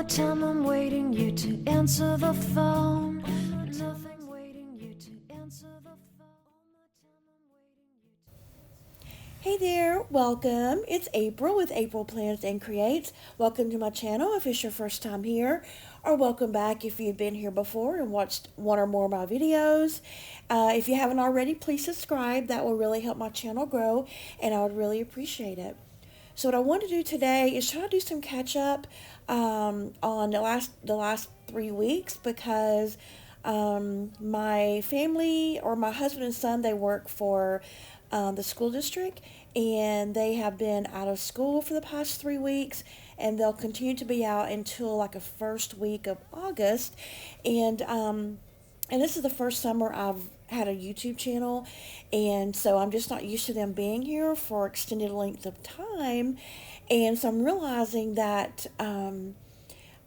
time I'm waiting you to answer the phone. Nothing waiting you to answer the phone. Hey there, welcome. It's April with April Plans and Creates. Welcome to my channel if it's your first time here, or welcome back if you've been here before and watched one or more of my videos. If you haven't already, please subscribe. That will really help my channel grow, and I would really appreciate it. So what I want to do today is try to do some catch up on the last 3 weeks because my family, or my husband and son, they work for the school district, and they have been out of school for the past 3 weeks, and they'll continue to be out until like the first week of August. And this is the first summer I've had a YouTube channel, and so I'm just not used to them being here for extended length of time. And so I'm realizing that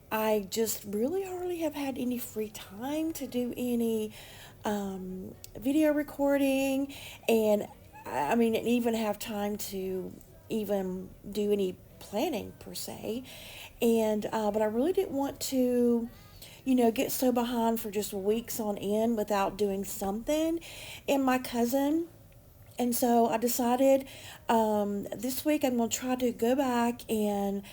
I just really hardly have had any free time to do any video recording, and I mean, and even have time to even do any planning per se. And but I really didn't want to, get so behind for just weeks on end without doing something. And my cousin, and so I decided this week I'm going to try to go back and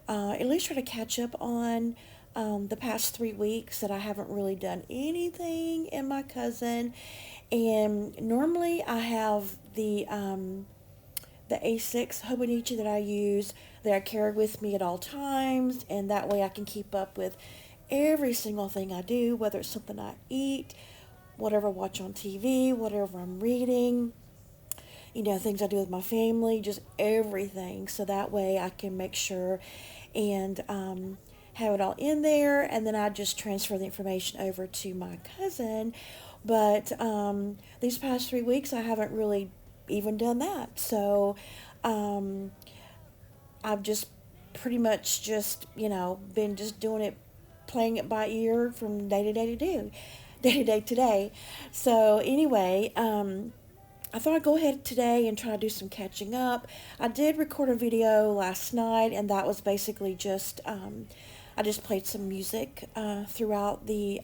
at least try to catch up on the past 3 weeks that I haven't really done anything in my cousin. And normally I have the A6 Hobonichi that I use, that I carry with me at all times, and that way I can keep up with every single thing I do, whether it's something I eat, whatever I watch on TV, whatever I'm reading, things I do with my family, just everything. So that way I can make sure and have it all in there, and then I just transfer the information over to my cousin. But these past 3 weeks I haven't really even done that. So I've just pretty much just, been just doing it, playing it by ear from day to day to day to day. So anyway, I thought I'd go ahead today and try to do some catching up. I did record a video last night, and that was basically just, I just played some music throughout the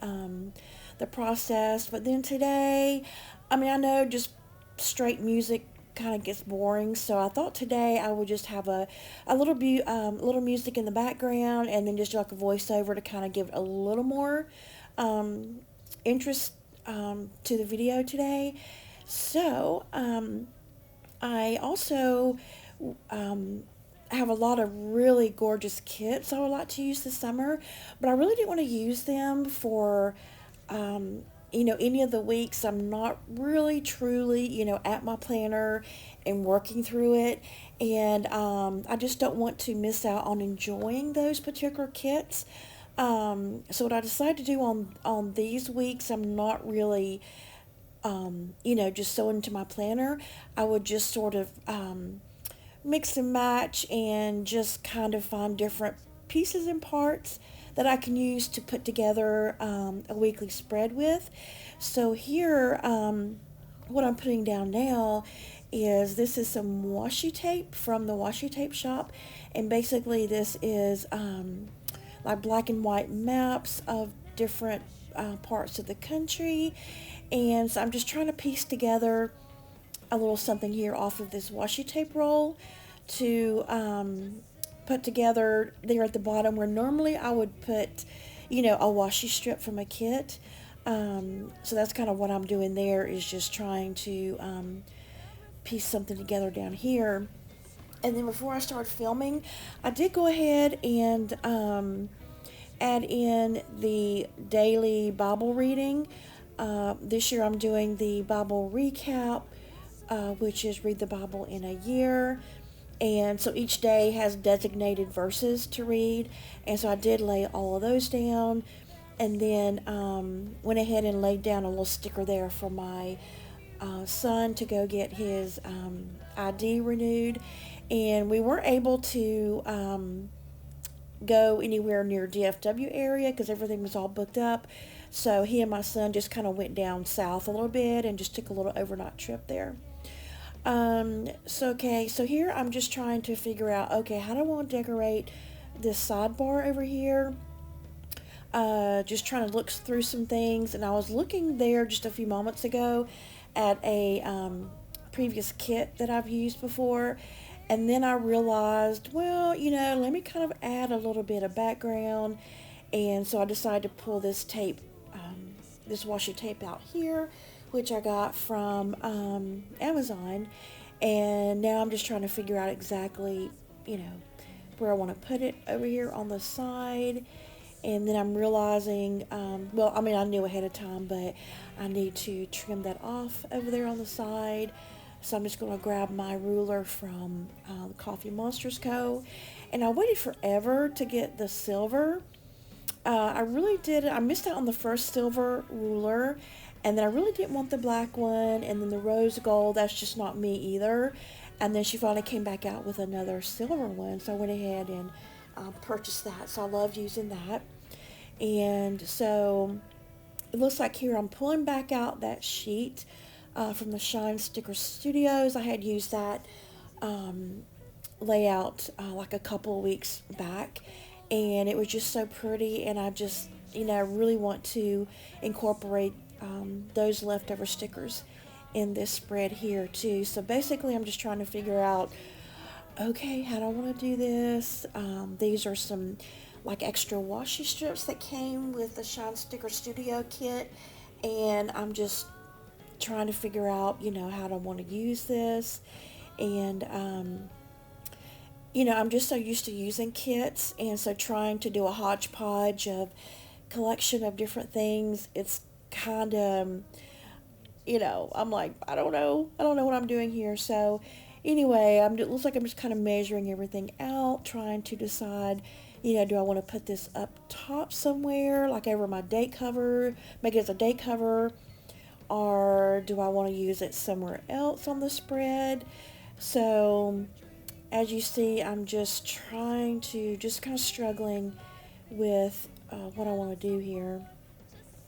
process. But then today, I know just straight music kind of gets boring, so I thought today I would just have a little music in the background, and then just like a voiceover to kind of give it a little more interest to the video today. So I also have a lot of really gorgeous kits I would like to use this summer, but I really didn't want to use them for any of the weeks I'm not really truly, at my planner and working through it. And I just don't want to miss out on enjoying those particular kits. So what I decided to do on these weeks, I'm not really, just so into my planner. I would just sort of mix and match and just kind of find different pieces and parts that I can use to put together a weekly spread with. So here, what I'm putting down now is, this is some washi tape from the washi tape shop, and basically this is like black and white maps of different parts of the country. And so I'm just trying to piece together a little something here off of this washi tape roll to put together there at the bottom, where normally I would put, a washi strip from a kit. So that's kind of what I'm doing there, is just trying to piece something together down here. And then before I start filming, I did go ahead and add in the daily Bible reading. This year I'm doing the Bible recap, which is read the Bible in a year. And so each day has designated verses to read. And so I did lay all of those down, and then went ahead and laid down a little sticker there for my son to go get his ID renewed. And we weren't able to go anywhere near DFW area because everything was all booked up. So he and my son just kind of went down south a little bit and just took a little overnight trip there. So here I'm just trying to figure out, okay, how do I want to decorate this sidebar over here? just trying to look through some things, and I was looking there just a few moments ago at a previous kit that I've used before, and then I realized, well, let me kind of add a little bit of background, and so I decided to pull this tape, this washi tape out here, which I got from Amazon, and now I'm just trying to figure out exactly, where I want to put it over here on the side. And then I'm realizing, well, I mean, I knew ahead of time, but I need to trim that off over there on the side. So I'm just going to grab my ruler from Coffee Monsters Co. And I waited forever to get the silver. I really did. I missed out on the first silver ruler. And then I really didn't want the black one. And then the rose gold, that's just not me either. And then she finally came back out with another silver one. So I went ahead and purchased that. So I loved using that. And so it looks like here I'm pulling back out that sheet from the Shine Sticker Studios. I had used that layout like a couple of weeks back, and it was just so pretty, and I just really want to incorporate those leftover stickers in this spread here too. So basically I'm just trying to figure out, okay, how do I want to do this? These are some like extra washi strips that came with the Shine Sticker Studio kit, and I'm just trying to figure out, how do I want to use this. And I'm just so used to using kits, and so trying to do a hodgepodge of collection of different things, it's kind of, I'm like, I don't know what I'm doing here. So anyway, it looks like I'm just kind of measuring everything out, trying to decide, do I want to put this up top somewhere, like over my date cover, make it as a date cover, or do I want to use it somewhere else on the spread? So as you see, I'm just trying to, just kind of struggling with what I want to do here.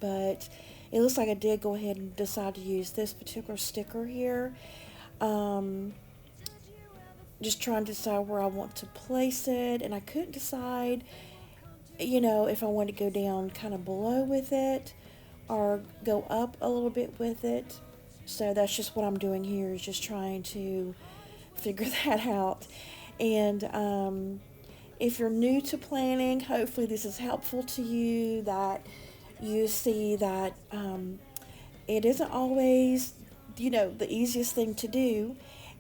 But it looks like I did go ahead and decide to use this particular sticker here. Just trying to decide where I want to place it, and I couldn't decide, if I wanted to go down kind of below with it or go up a little bit with it. So that's just what I'm doing here, is just trying to figure that out. And if you're new to planning, hopefully this is helpful to you, that you see that it isn't always, the easiest thing to do.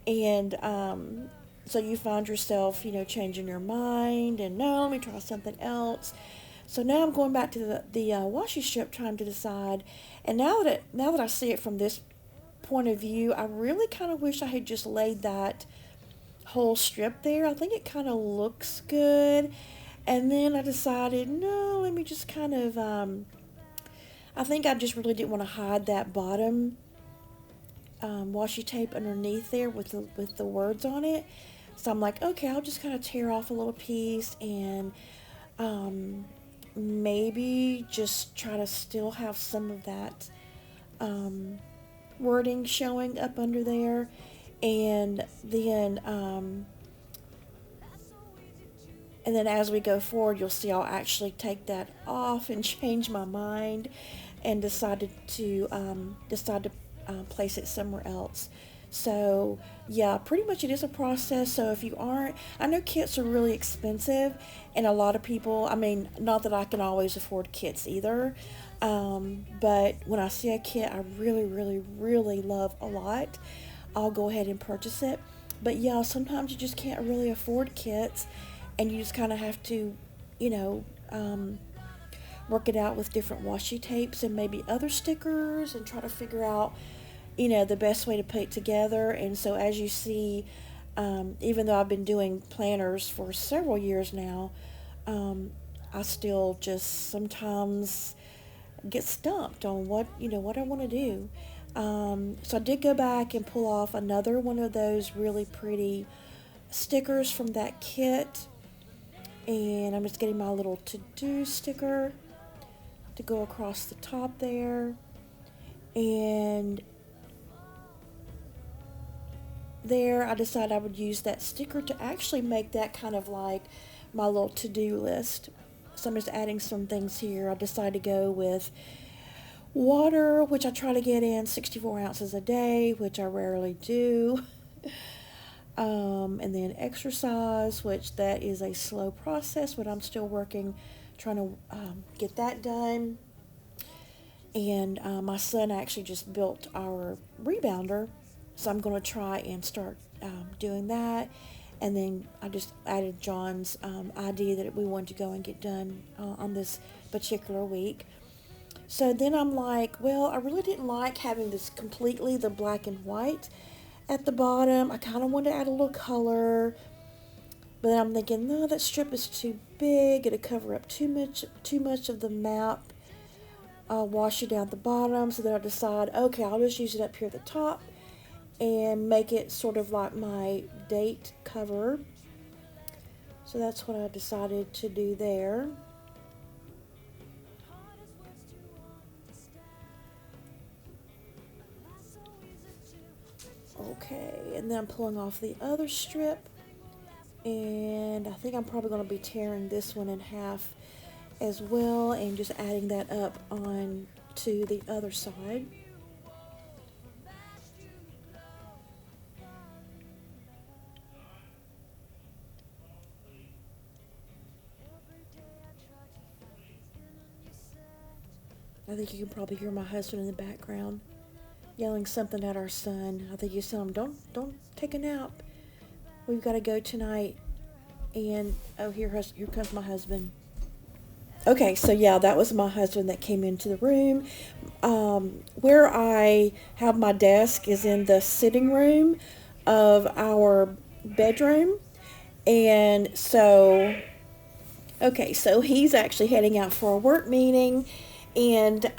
And so you find yourself, changing your mind, and no, let me try something else. So now I'm going back to the washi strip, trying to decide. And now that I see it from this point of view, I really kind of wish I had just laid that whole strip there. I think it kind of looks good. And then I decided, no, let me just kind of, I think I just really didn't want to hide that bottom washi tape underneath there with the words on it. So I'm like, okay, I'll just kind of tear off a little piece, and maybe just try to still have some of that wording showing up under there. And then as we go forward, you'll see I'll actually take that off and change my mind, and decide to place it somewhere else. So yeah, pretty much it is a process. So if you aren't, I know kits are really expensive, and a lot of people, I mean, not that I can always afford kits either, but when I see a kit I really, really, really love a lot, I'll go ahead and purchase it. But yeah, sometimes you just can't really afford kits, and you just kind of have to, work it out with different washi tapes and maybe other stickers, and try to figure out, the best way to put it together. And so as you see, even though I've been doing planners for several years now, I still just sometimes get stumped on what I want to do. So I did go back and pull off another one of those really pretty stickers from that kit, and I'm just getting my little to-do sticker to go across the top there. And there I decided I would use that sticker to actually make that kind of like my little to-do list. So I'm just adding some things here. I decided to go with water, which I try to get in 64 ounces a day, which I rarely do. And then exercise, which that is a slow process, but I'm still working, trying to get that done. And my son actually just built our rebounder, so I'm going to try and start doing that. And then I just added John's idea that we wanted to go and get done on this particular week. So then I'm like, well, I really didn't like having this completely the black and white at the bottom. I kind of wanted to add a little color, but then I'm thinking, no, that strip is too big. It'll cover up too much of the map. I'll wash it down at the bottom. So then I decide, okay, I'll just use it up here at the top and make it sort of like my date cover. So that's what I decided to do there. Okay, and then I'm pulling off the other strip, and I think I'm probably going to be tearing this one in half as well and just adding that up on to the other side. I think you can probably hear my husband in the background yelling something at our son. I think he's telling him, don't take a nap. We've got to go tonight. And oh, here comes my husband. Okay, so yeah, that was my husband that came into the room. Where I have my desk is in the sitting room of our bedroom. And so, okay, so he's actually heading out for a work meeting. And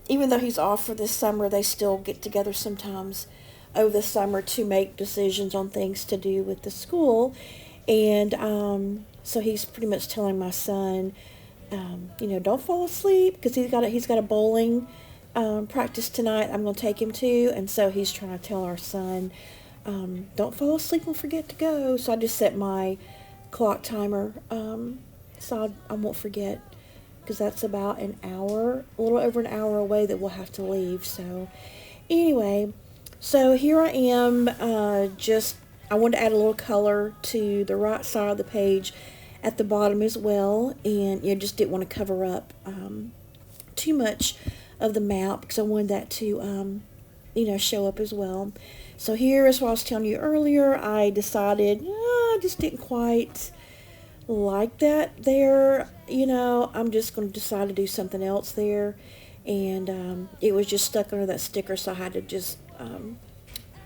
even though he's off for this summer, they still get together sometimes over the summer to make decisions on things to do with the school. And so he's pretty much telling my son, don't fall asleep, because he's got a bowling practice tonight I'm going to take him to. And so he's trying to tell our son, don't fall asleep and forget to go. So I just set my clock timer so I won't forget, because that's about an hour, a little over an hour away that we'll have to leave. So anyway, so here I am, I wanted to add a little color to the right side of the page at the bottom as well, and just didn't want to cover up too much of the map, because I wanted that to show up as well. So here, as I was telling you earlier, I decided I just didn't quite like that there. I'm just going to decide to do something else there, and it was just stuck under that sticker, so I had to just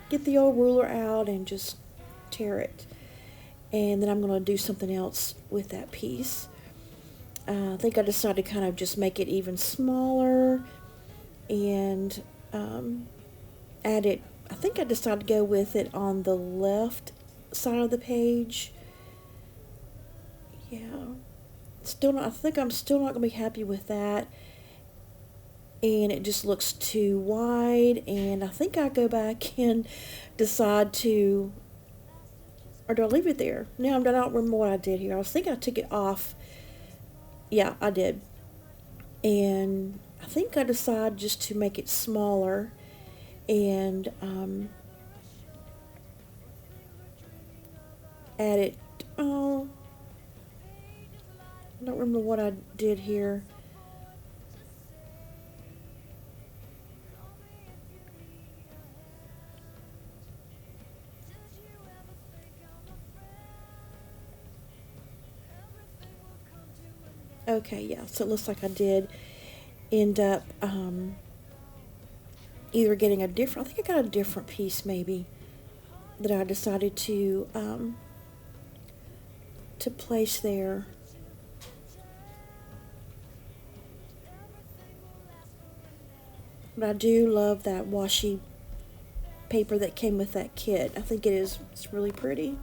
get the old ruler out and just tear it, and then I'm going to do something else with that piece. I think I decided to kind of just make it even smaller and add it. I think I decided to go with it on the left side of the page. Yeah, I think I'm still not going to be happy with that, and it just looks too wide, and I think I go back and decide to, or do I leave it there? No, I don't remember what I did here. I was thinking I took it off. Yeah, I did. And I think I decided just to make it smaller, and add it, I don't remember what I did here. Okay, yeah, so it looks like I did end up either getting I think I got a different piece maybe that I decided to place there. But I do love that washi paper that came with that kit. I think it's really pretty.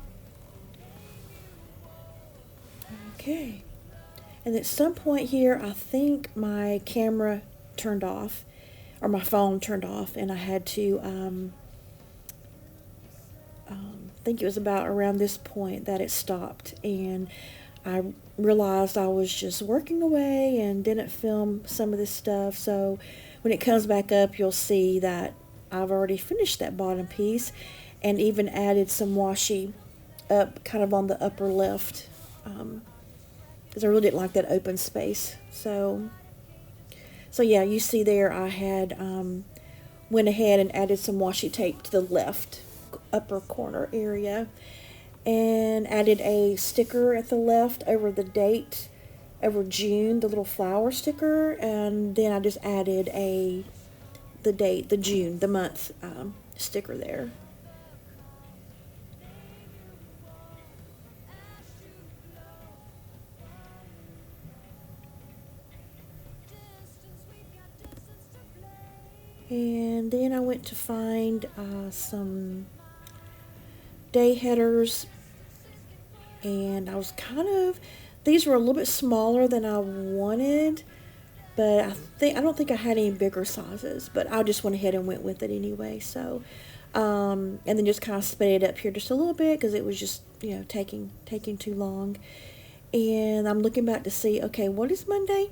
Okay. And at some point here, I think my camera turned off, or my phone turned off, and I had to, I think it was about around this point that it stopped. And I realized I was just working away and didn't film some of this stuff. So when it comes back up, you'll see that I've already finished that bottom piece and even added some washi up kind of on the upper left, because I really didn't like that open space. So yeah, you see there I had went ahead and added some washi tape to the left upper corner area and added a sticker at the left over the date over June, the little flower sticker, and then I just added the date, the June, the month sticker there. And then I went to find some day headers, and I was these were a little bit smaller than I wanted, but I don't think I had any bigger sizes, but I just went ahead and went with it anyway. So, and then just kind of sped it up here just a little bit because it was just, taking too long. And I'm looking back to see, okay, what is Monday?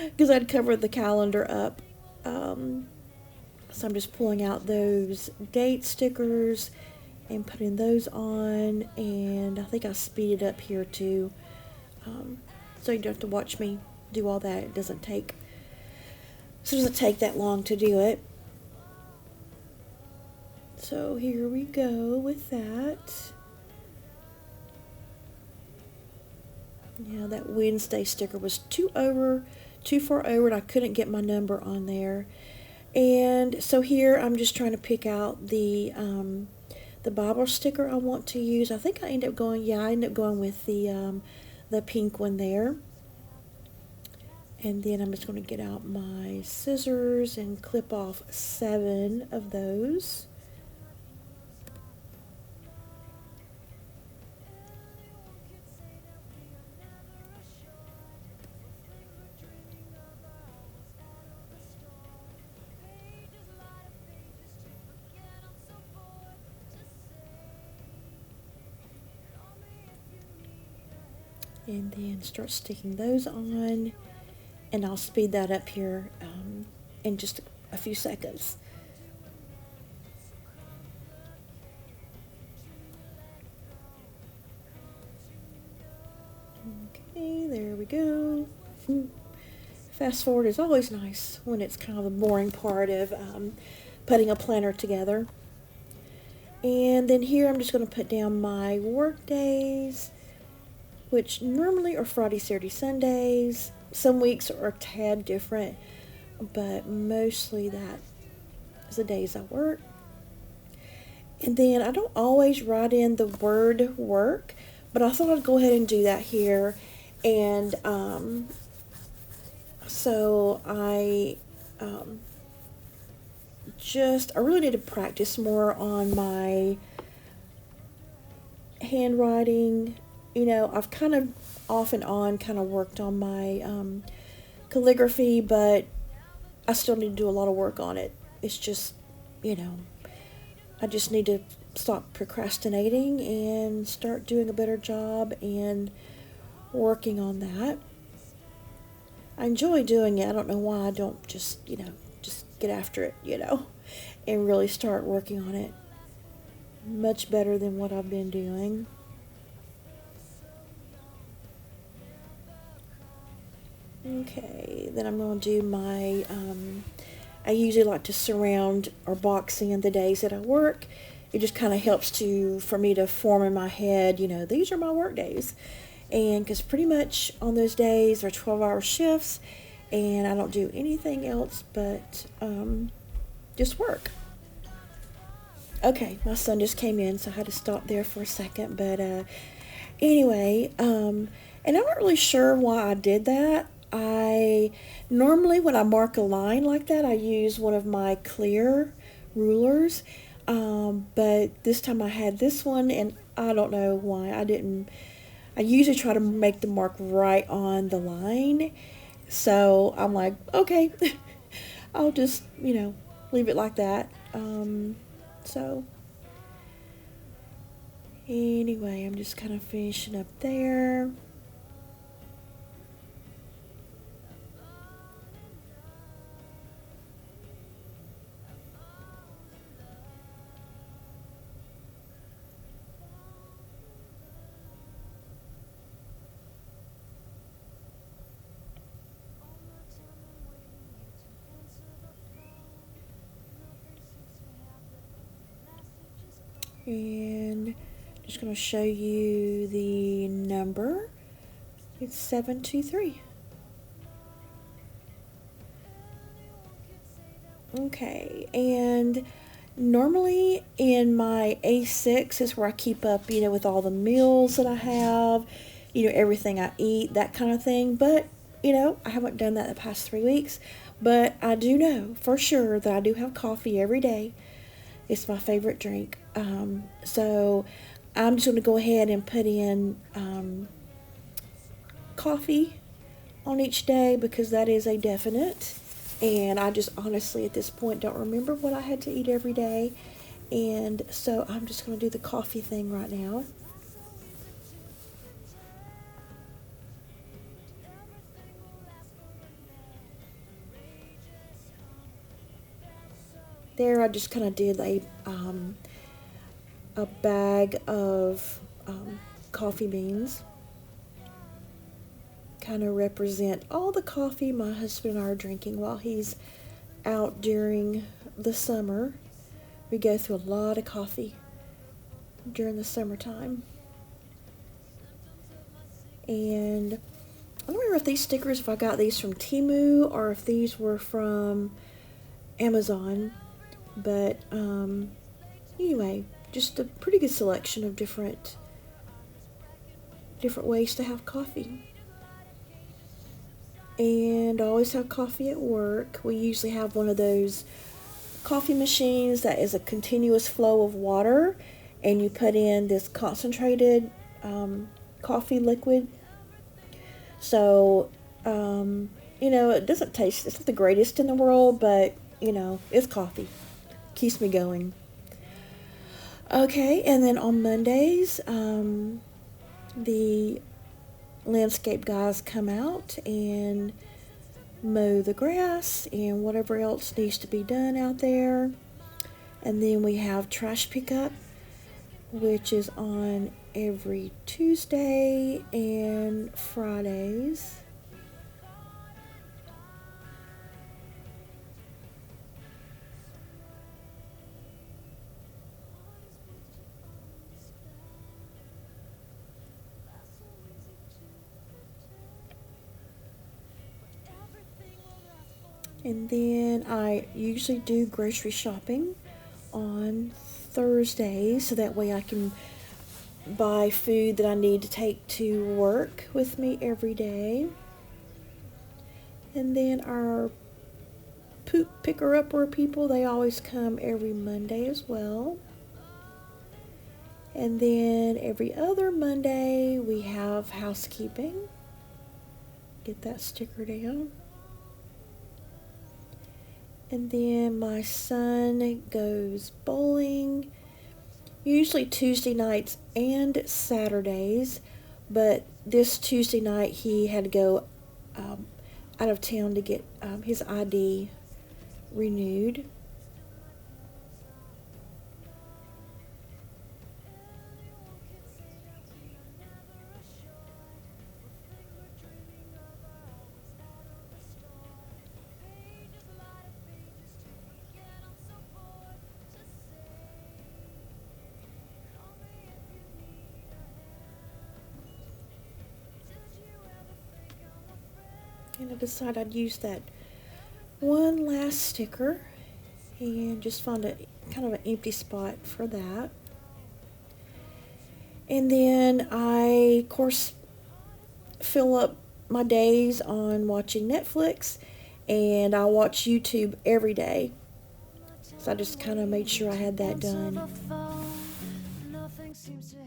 Because I'd covered the calendar up. So I'm just pulling out those date stickers and putting those on, and I think I speeded up here too, so you don't have to watch me do all that. It doesn't take that long to do it. So here we go with that. Yeah, that Wednesday sticker was too far over, and I couldn't get my number on there. And so here I'm just trying to pick out the Bible sticker I want to use. I think I ended up going with the pink one there. And then I'm just going to get out my scissors and clip off 7 of those. And then start sticking those on, and I'll speed that up here in just a few seconds. Okay, there we go. Fast forward is always nice when it's kind of the boring part of putting a planner together. And then here I'm just going to put down my work days, which normally are Friday, Saturday, Sundays. Some weeks are a tad different, but mostly that is the days I work. And then I don't always write in the word work, but I thought I'd go ahead and do that here. And so I really need to practice more on my handwriting. I've kind of off and on kind of worked on my calligraphy, but I still need to do a lot of work on it. It's just, I just need to stop procrastinating and start doing a better job and working on that. I enjoy doing it. I don't know why I don't just get after it, and really start working on it much better than what I've been doing. Okay, then I'm going to do my, I usually like to surround or box in the days that I work. It just kind of helps for me to form in my head, these are my work days. And because pretty much on those days they're 12-hour shifts, and I don't do anything else but just work. Okay, my son just came in, so I had to stop there for a second. But anyway, and I'm not really sure why I did that. I normally, when I mark a line like that, I use one of my clear rulers, but this time I had this one, and I don't know why I didn't. I usually try to make the mark right on the line, so I'm like, okay, I'll just, leave it like that. So Anyway, I'm just kind of finishing up there. And just going to show you the number. It's 723. Okay, and normally in my A6 is where I keep up, with all the meals that I have, everything I eat, that kind of thing. But, I haven't done that the past 3 weeks. But I do know for sure that I do have coffee every day. It's my favorite drink. So I'm just going to go ahead and put in coffee on each day because that is a definite. And I just honestly at this point don't remember what I had to eat every day. And so I'm just going to do the coffee thing right now. There I just kind of did a bag of coffee beans. Kind of represent all the coffee my husband and I are drinking while he's out during the summer. We go through a lot of coffee during the summertime. And I don't remember if these stickers, if I got these from Temu or if these were from Amazon. But anyway, just a pretty good selection of different ways to have coffee. And I always have coffee at work. We usually have one of those coffee machines that is a continuous flow of water, and you put in this concentrated coffee liquid. So, it doesn't taste, it's not the greatest in the world, but, it's coffee. Keeps me going. Okay, and then on Mondays, the landscape guys come out and mow the grass and whatever else needs to be done out there. And then we have trash pickup, which is on every Tuesday and Fridays. And then I usually do grocery shopping on Thursdays so that way I can buy food that I need to take to work with me every day. And then our poop picker-upper people, they always come every Monday as well. And then every other Monday we have housekeeping. Get that sticker down. And then my son goes bowling, usually Tuesday nights and Saturdays, but this Tuesday night he had to go out of town to get his ID renewed. And I decided I'd use that one last sticker and just found a kind of an empty spot for that. And then I, of course, fill up my days on watching Netflix, and I watch YouTube every day. So I just kind of made sure I had that done. Nothing seems to